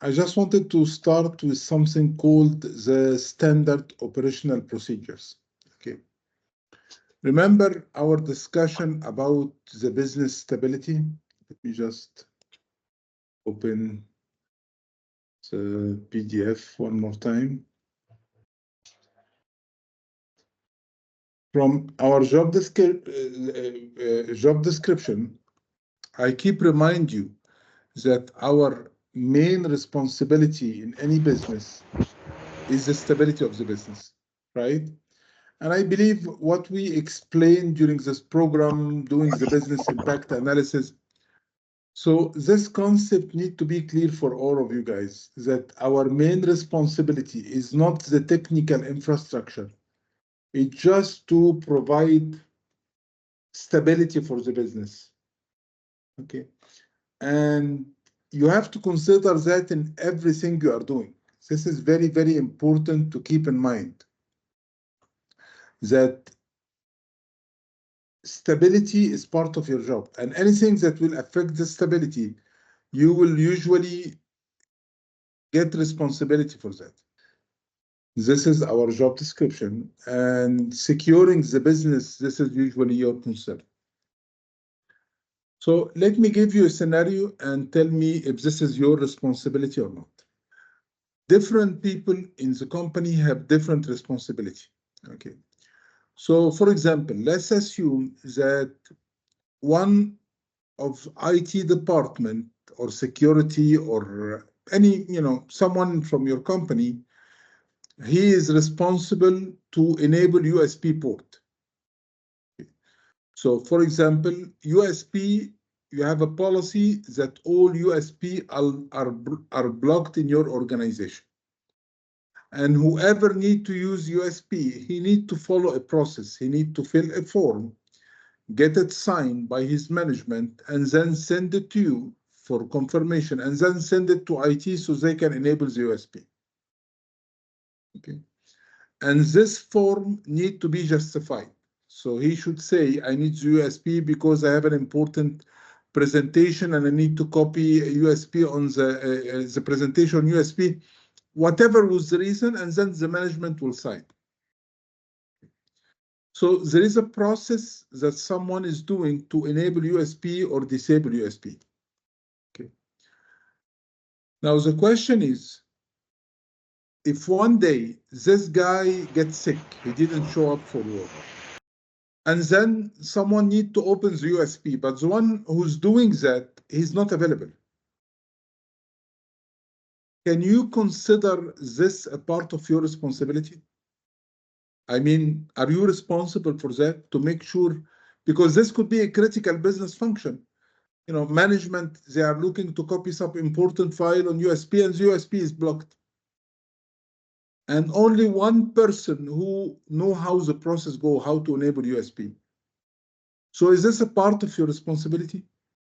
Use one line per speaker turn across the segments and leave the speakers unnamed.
I just wanted to start with something called the standard operational procedures. Okay. Remember our discussion about the business stability? Let me just open the PDF one more time. From our job description, I keep remind you that our main responsibility in any business is the stability of the business, right? And I believe what we explained during this program, doing the business impact analysis, so this concept need to be clear for all of you guys, that our main responsibility is not the technical infrastructure. It's just to provide stability for the business. Okay. And you have to consider that in everything you are doing. This is very, very important to keep in mind, that stability is part of your job, and anything that will affect the stability, you will usually get responsibility for that. This is our job description, and securing the business, this is usually your concern. So let me give you a scenario and tell me if this is your responsibility or not. Different people in the company have different responsibility. Okay. So for example, let's assume that one of IT department or security or any, someone from your company, he is responsible to enable USB port. So for example, USB, you have a policy that all USB are blocked in your organization. And whoever need to use USB, he need to follow a process. He need to fill a form, get it signed by his management, and then send it to you for confirmation, and then send it to IT so they can enable the USB. Okay. And this form need to be justified. So he should say, I need the USB because I have an important presentation and I need to copy a USB on the presentation USB, whatever was the reason, and then the management will sign. So there is a process that someone is doing to enable USB or disable USB. Okay. Now the question is, if one day this guy gets sick, he didn't show up for work, and then someone needs to open the USB, but the one who's doing that, he's not available. Can you consider this a part of your responsibility? I mean, are you responsible for that to make sure, because this could be a critical business function. Management, they are looking to copy some important file on USB and the USB is blocked. And only one person who know how the process go, how to enable USB. So is this a part of your responsibility?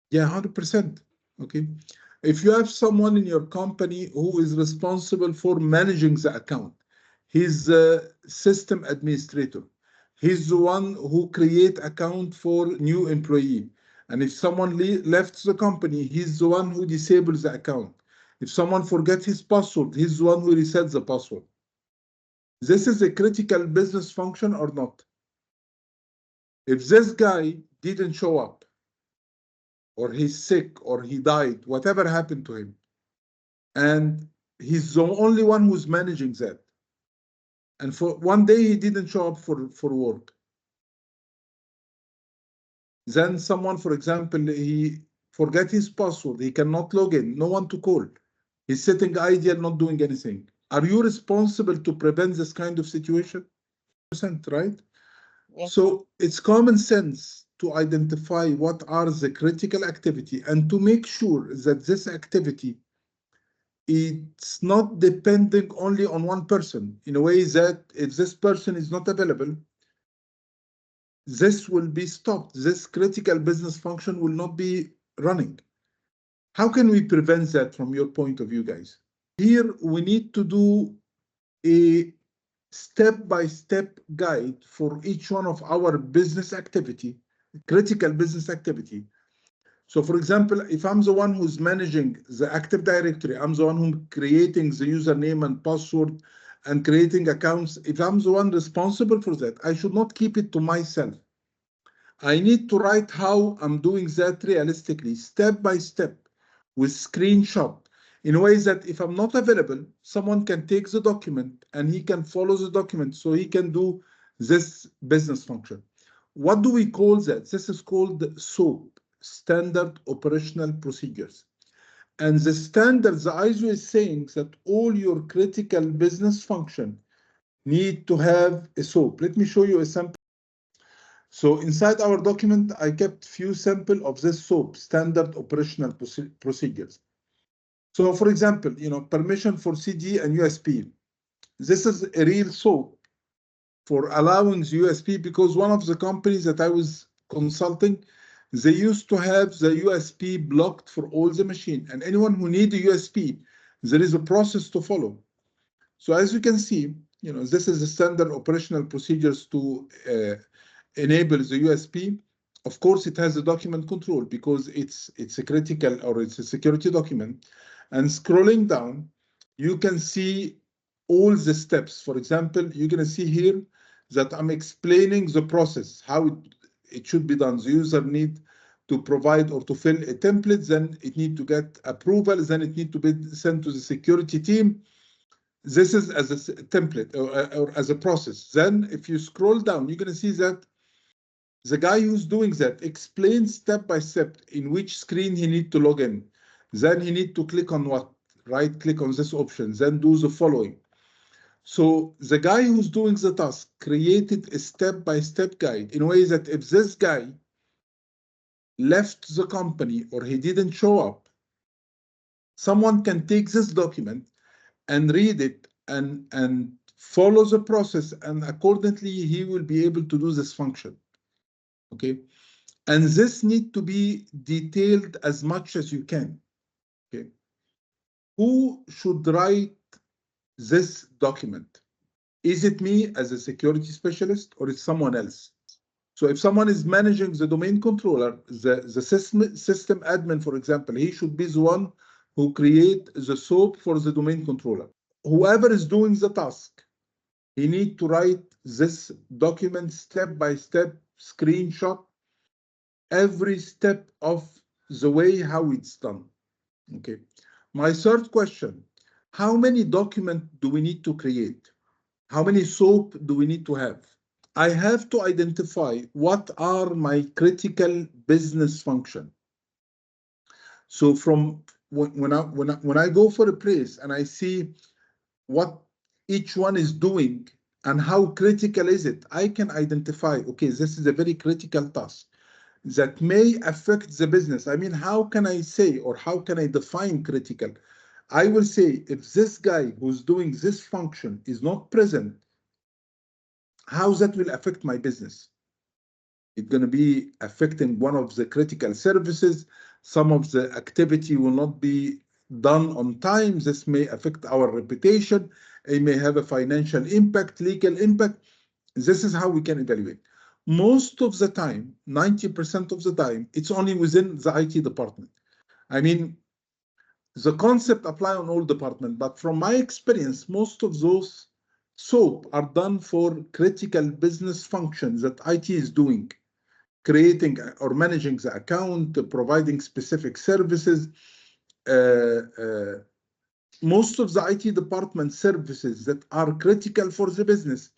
Yeah, 100%. Okay. If you have someone in your company who is responsible for managing the account, he's a system administrator. He's the one who create account for new employee. And if someone left the company, he's the one who disables the account. If someone forgets his password, he's the one who resets the password. This is a critical business function or not? If this guy didn't show up, or he's sick, or he died, whatever happened to him, and he's the only one who's managing that, and for one day he didn't show up for work, then someone, for example, he forget his password, he cannot log in, no one to call, he's sitting idle, not doing anything. Are you responsible to prevent this kind of situation? Right? Yes. So it's common sense to identify what are the critical activity and to make sure that this activity, it's not depending only on one person, in a way that if this person is not available, this will be stopped. This critical business function will not be running. How can we prevent that from your point of view, guys? Here, we need to do a step-by-step guide for each one of our business activity, critical business activity, So for example, if I'm the one who's managing the Active Directory, I'm the one who's creating the username and password and creating accounts. If I'm the one responsible for that, I should not keep it to myself. I need to write how I'm doing that realistically, step by step, with screenshot, in ways that if I'm not available, someone can take the document and he can follow the document so he can do this business function. What do we call that? This is called SOP, Standard Operational Procedures. And the standard, the ISO is saying that all your critical business function need to have a SOP. Let me show you a sample. So inside our document, I kept few sample of this SOP, Standard Operational Procedures. So for example, permission for CD and USB. This is a real SOP for allowing the USB, because one of the companies that I was consulting, they used to have the USB blocked for all the machine, and anyone who need a USB, there is a process to follow. So as you can see, this is the standard operational procedures to enable the USB. Of course, it has a document control because it's a critical, or it's a security document. And scrolling down, you can see all the steps. For example, you're going to see here that I'm explaining the process, how it should be done. The user need to provide or to fill a template, then it need to get approval, then it need to be sent to the security team. This is as a template or as a process. Then if you scroll down, you're going to see that the guy who's doing that explains step by step in which screen he need to log in. Then he need to click on what? Right click on this option, then do the following. So the guy who's doing the task created a step-by-step guide in a way that if this guy left the company or he didn't show up, someone can take this document and read it and follow the process, and accordingly he will be able to do this function. Okay, and this need to be detailed as much as you can. Okay, who should write this document? Is it me as a security specialist, or is someone else? So if someone is managing the domain controller, the system admin, for example, he should be the one who create the SOAP for the domain controller. Whoever is doing the task, he need to write this document step by step, screenshot every step of the way how it's done. Okay. My third question, how many documents do we need to create? How many SOAP do we need to have? I have to identify what are my critical business function. So from when I go for a place and I see what each one is doing and how critical is it, I can identify, okay, this is a very critical task that may affect the business. I mean, how can I say, or how can I define critical? I will say, if this guy who's doing this function is not present, how that will affect my business? It's going to be affecting one of the critical services. Some of the activity will not be done on time. This may affect our reputation. It may have a financial impact, legal impact. This is how we can evaluate. Most of the time, 90% of the time, it's only within the IT department. I mean, the concept apply on all departments, but from my experience, most of those SOAP are done for critical business functions that IT is doing, creating or managing the account, providing specific services. Most of the IT department services that are critical for the business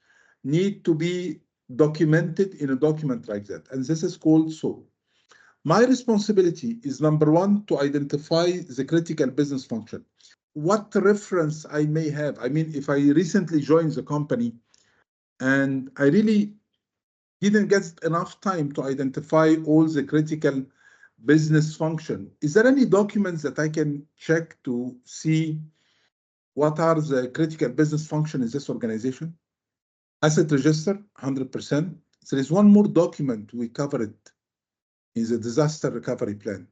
need to be documented in a document like that, and this is called SOAP. My responsibility is, number one, to identify the critical business function. What reference I may have. I mean, if I recently joined the company and I really didn't get enough time to identify all the critical business function, is there any documents that I can check to see what are the critical business function in this organization? Asset register, 100%. There is one more document we covered in the disaster recovery plan.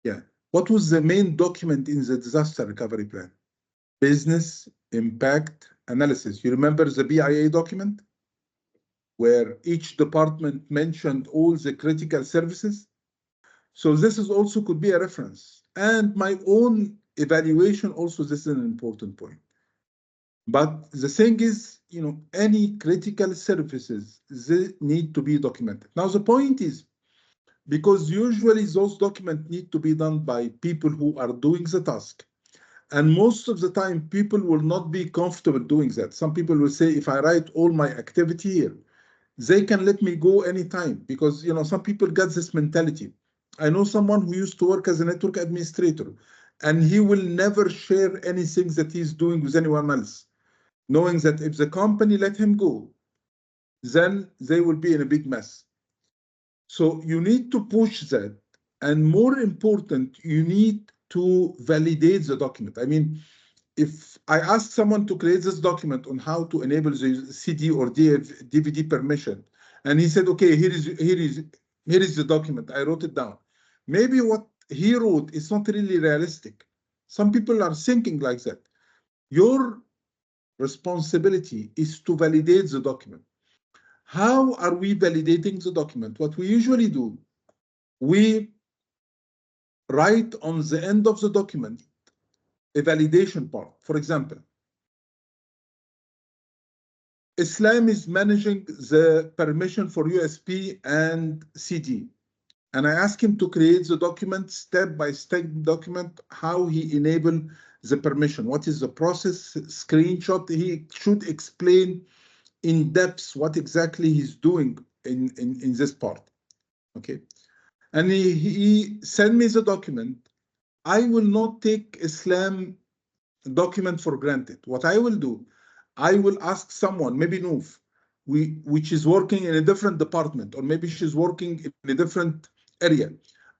Yeah. What was the main document in the disaster recovery plan? Business impact analysis. You remember the BIA document, where each department mentioned all the critical services? So this is also could be a reference. And my own evaluation also, this is an important point. But the thing is, any critical services, they need to be documented. Now, the point is, because usually those documents need to be done by people who are doing the task. And most of the time, people will not be comfortable doing that. Some people will say, if I write all my activity here, they can let me go anytime, because some people get this mentality. I know someone who used to work as a network administrator, and he will never share anything that he's doing with anyone else, knowing that if the company let him go, then they will be in a big mess. So you need to push that. And more important, you need to validate the document. I mean, if I ask someone to create this document on how to enable the CD or DVD permission, and he said, okay, here is the document, I wrote it down. Maybe what he wrote is not really realistic. Some people are thinking like that. Your responsibility is to validate the document. How are we validating the document? What we usually do, we write on the end of the document a validation part. For example, Islam is managing the permission for USB and CD. And I ask him to create the document, step-by-step document, how he enabled the permission. What is the process, screenshot. He should explain in depth what exactly he's doing in this part, okay? And he sent me the document. I will not take Islam document for granted. What I will do, I will ask someone, maybe Noof, which is working in a different department, or maybe she's working in a different area.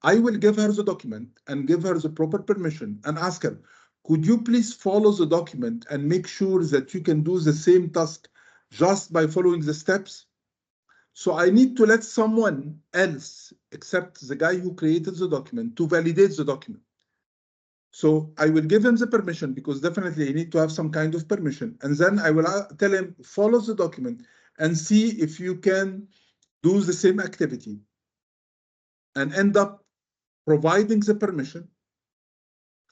I will give her the document and give her the proper permission and ask her, could you please follow the document and make sure that you can do the same task just by following the steps? So I need to let someone else, except the guy who created the document, to validate the document. So I will give him the permission, because definitely you need to have some kind of permission. And then I will tell him, follow the document and see if you can do the same activity and end up providing the permission.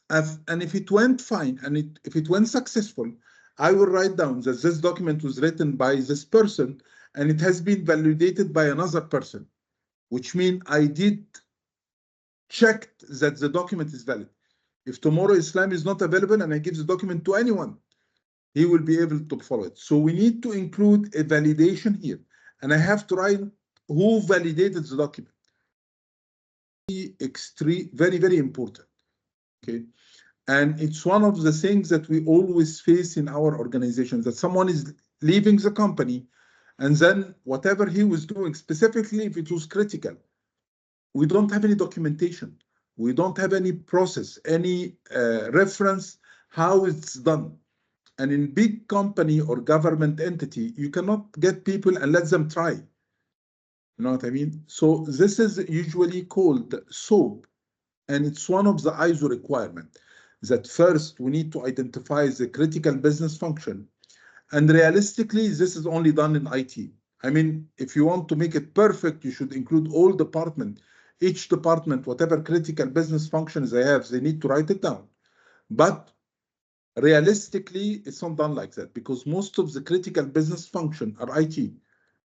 And if it went fine, and if it went successful, I will write down that this document was written by this person and it has been validated by another person, which means I did check that the document is valid. If tomorrow Islam is not available and I give the document to anyone, he will be able to follow it. So we need to include a validation here. And I have to write who validated the document. Very, very important. Okay. And it's one of the things that we always face in our organizations, that someone is leaving the company, and then whatever he was doing, specifically if it was critical, we don't have any documentation. We don't have any process, any reference how it's done. And in big company or government entity, you cannot get people and let them try. You know what I mean? So this is usually called SOP, and it's one of the ISO requirements, that first we need to identify the critical business function. And realistically, this is only done in IT. I mean, if you want to make it perfect, you should include all departments. Each department, whatever critical business functions they have, they need to write it down. But realistically, it's not done like that, because most of the critical business functions are IT.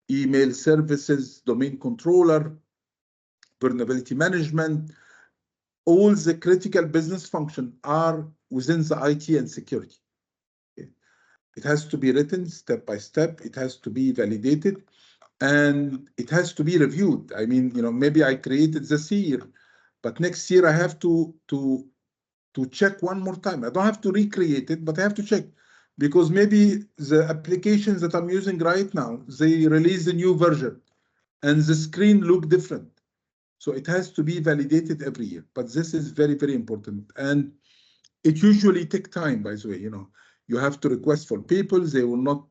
Email services, domain controller, vulnerability management, all the critical business functions are within the IT and security. Okay. It has to be written step by step. It has to be validated, and it has to be reviewed. I mean, maybe I created this year, but next year I have to check one more time. I don't have to recreate it, but I have to check, because maybe the applications that I'm using right now, they release a new version and the screen look different. So it has to be validated every year. But this is very, very important. And it usually takes time, by the way. You have to request for people, they will not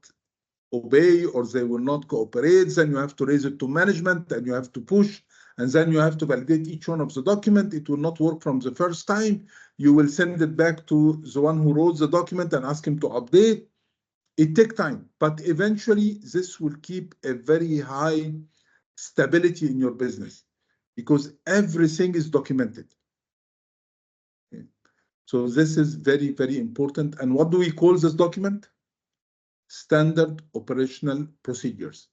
obey or they will not cooperate. Then you have to raise it to management and you have to push. And then you have to validate each one of the document. It will not work from the first time. You will send it back to the one who wrote the document and ask him to update. It takes time, but eventually this will keep a very high stability in your business. because everything is documented. Okay. So this is very, very important. And what do we call this document? Standard operational procedures.